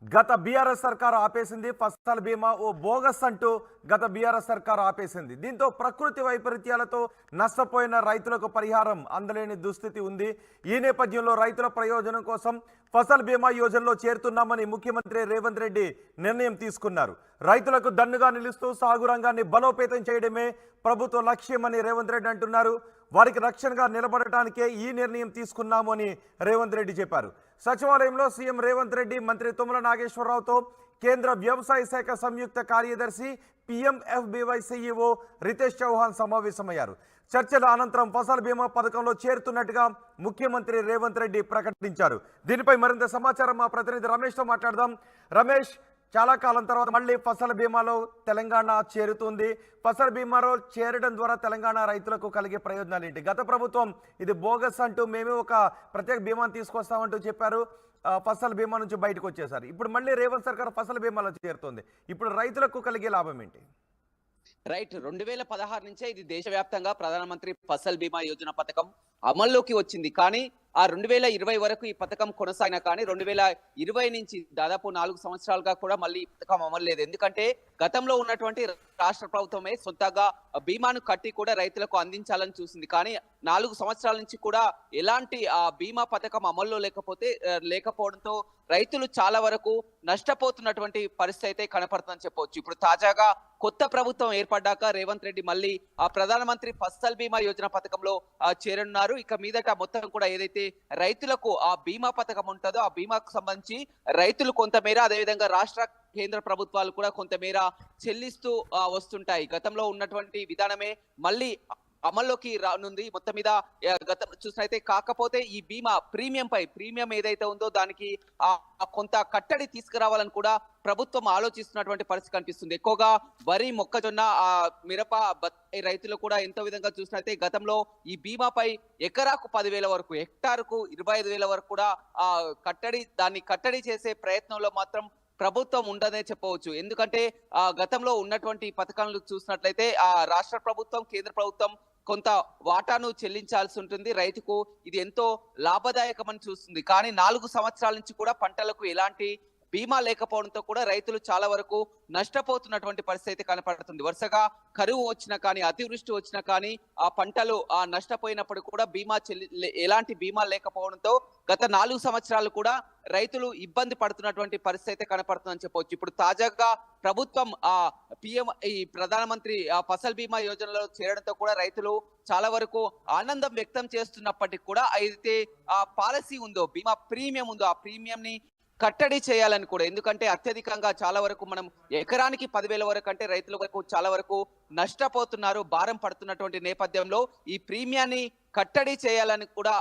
గత బీఆర్ఎస్ సర్కారు ఆపేసింది ఫసల్ బీమా ఓ బోగస్ అంటూ గత బీఆర్ఎస్ సర్కారు ఆపేసింది. దీంతో ప్రకృతి వైపరీత్యాలతో నష్టపోయిన రైతులకు పరిహారం అందలేని దుస్థితి ఉంది. ఈ నేపథ్యంలో రైతుల ప్రయోజనం కోసం ఫసల్ బీమా యోజనలో చేరుతున్నామని ముఖ్యమంత్రి రేవంత్ రెడ్డి నిర్ణయం తీసుకున్నారు. రైతులకు దన్నుగా నిలుస్తూ సాగు రంగాన్ని బలోపేతం చేయడమే ప్రభుత్వ లక్ష్యమని రేవంత్ రెడ్డి అంటున్నారు. వారికి రక్షణగా నిలబడటానికే ఈ నిర్ణయం తీసుకున్నాము అని రేవంత్ రెడ్డి చెప్పారు. సచివాలయంలో సీఎం రేవంత్ రెడ్డి మంత్రి తుమ్మల నాగేశ్వరరావుతో కేంద్ర వ్యవసాయ శాఖ సంయుక్త కార్యదర్శి పీఎంఎఫ్బీవై సీఈఓ రితేష్ చౌహాన్ సమావేశమయ్యారు. చర్చల అనంతరం ఫసల్ బీమా పథకంలో చేరుతున్నట్టుగా ముఖ్యమంత్రి రేవంత్ రెడ్డి ప్రకటించారు. దీనిపై మరింత సమాచారం మా ప్రతినిధి రమేష్తో మాట్లాడదాం. రమేష్, చాలా కాలం తర్వాత మళ్ళీ ఫసల్ బీమాలో తెలంగాణ చేరుతుంది. ఫసల్ బీమాలో చేరడం ద్వారా తెలంగాణ రైతులకు కలిగే ప్రయోజనాలు ఏంటి? గత ప్రభుత్వం ఇది బోగస్ అంటూ మేమే ఒక ప్రత్యేక బీమాను తీసుకొస్తామంటూ చెప్పారు. ఫసల్ బీమా నుంచి బయటకు వచ్చేసారు. ఇప్పుడు మళ్ళీ రేవంత్ సర్కార్ ఫసల్ బీమాలో చేరుతుంది. ఇప్పుడు రైతులకు కలిగే లాభం ఏంటి? రైట్ 2016 నుంచే ఇది దేశవ్యాప్తంగా ప్రధానమంత్రి ఫసల్ బీమా యోజన పథకం అమల్లోకి వచ్చింది. కానీ ఆ 2020 వరకు ఈ పథకం కొనసాగినా కానీ 2020 నుంచి దాదాపు 4 సంవత్సరాలుగా కూడా మళ్ళీ ఈ పథకం అమలు లేదు. ఎందుకంటే గతంలో ఉన్నటువంటి రాష్ట్ర ప్రభుత్వమే సొంతగా బీమాను కట్టి కూడా రైతులకు అందించాలని చూసింది. కానీ 4 సంవత్సరాల నుంచి కూడా ఎలాంటి బీమా పథకం అమల్లో లేకపోవడంతో రైతులు చాలా వరకు నష్టపోతున్నటువంటి పరిస్థితి అయితే కనపడుతుందని చెప్పవచ్చు. ఇప్పుడు తాజాగా కొత్త ప్రభుత్వం ఏర్పడ్డాక రేవంత్ రెడ్డి మళ్ళీ ఆ ప్రధానమంత్రి ఫసల్ బీమా యోజన పథకంలో చేరనున్నారు. ఇక మీదట మొత్తం కూడా ఏదైతే రైతులకు ఆ బీమా పథకం ఉంటుందో ఆ బీమాకు సంబంధించి రైతులు కొంతమేర, అదేవిధంగా రాష్ట్ర కేంద్ర ప్రభుత్వాలు కూడా కొంతమేర చెల్లిస్తూ వస్తుంటాయి. గతంలో ఉన్నటువంటి విధానమే మళ్ళీ అమల్లోకి రానుంది. మొత్తం మీద గతం చూసినైతే కాకపోతే ఈ బీమా ప్రీమియం ఏదైతే ఉందో దానికి కొంత కట్టడి తీసుకురావాలని కూడా ప్రభుత్వం ఆలోచిస్తున్నటువంటి పరిస్థితి కనిపిస్తుంది. ఎక్కువగా వరి, మొక్కజొన్న, మిరప, బత్తాయి రైతులు కూడా ఎంతో విధంగా చూసినైతే గతంలో ఈ బీమాపై ఎకరాకు 10,000 వరకు, హెక్టార్కు 25,000 వరకు కూడా దాన్ని కట్టడి చేసే ప్రయత్నంలో మాత్రం ప్రభుత్వం ఉండదనే చెప్పవచ్చు. ఎందుకంటే గతంలో ఉన్నటువంటి పథకాలను చూసినట్లయితే రాష్ట్ర ప్రభుత్వం, కేంద్ర ప్రభుత్వం కొంత వాటాను చెల్లించాల్సి ఉంటుంది. రైతుకు ఇది ఎంతో లాభదాయకమని చూస్తుంది. కానీ 4 సంవత్సరాల నుంచి కూడా పంటలకు ఎలాంటి బీమా లేకపోవడంతో కూడా రైతులు చాలా వరకు నష్టపోతున్నటువంటి పరిస్థితి కనపడుతుంది. వరుసగా కరువు వచ్చినా కానీ, అతివృష్టి వచ్చినా కానీ ఆ పంటలు నష్టపోయినప్పుడు కూడా ఎలాంటి బీమా లేకపోవడంతో గత 4 సంవత్సరాలు కూడా రైతులు ఇబ్బంది పడుతున్నటువంటి పరిస్థితి కనపడుతుందని చెప్పవచ్చు. ఇప్పుడు తాజాగా ప్రభుత్వం ఈ ప్రధానమంత్రి ఫసల్ బీమా యోజనలో చేరడంతో కూడా రైతులు చాలా వరకు ఆనందం వ్యక్తం చేస్తున్నప్పటికీ కూడా అయితే ఆ పాలసీ ఉందో, బీమా ప్రీమియం ఉందో, ఆ ప్రీమియం ని కట్టడి చేయాలని కూడా, ఎందుకంటే అత్యధికంగా చాలా వరకు మనం ఎకరానికి 10,000 వరకు అంటే రైతుల వరకు చాలా వరకు నష్టపోతున్నారు, భారం పడుతున్నటువంటి నేపథ్యంలో ఈ ప్రీమియాన్ని కట్టడి చేయాలని కూడా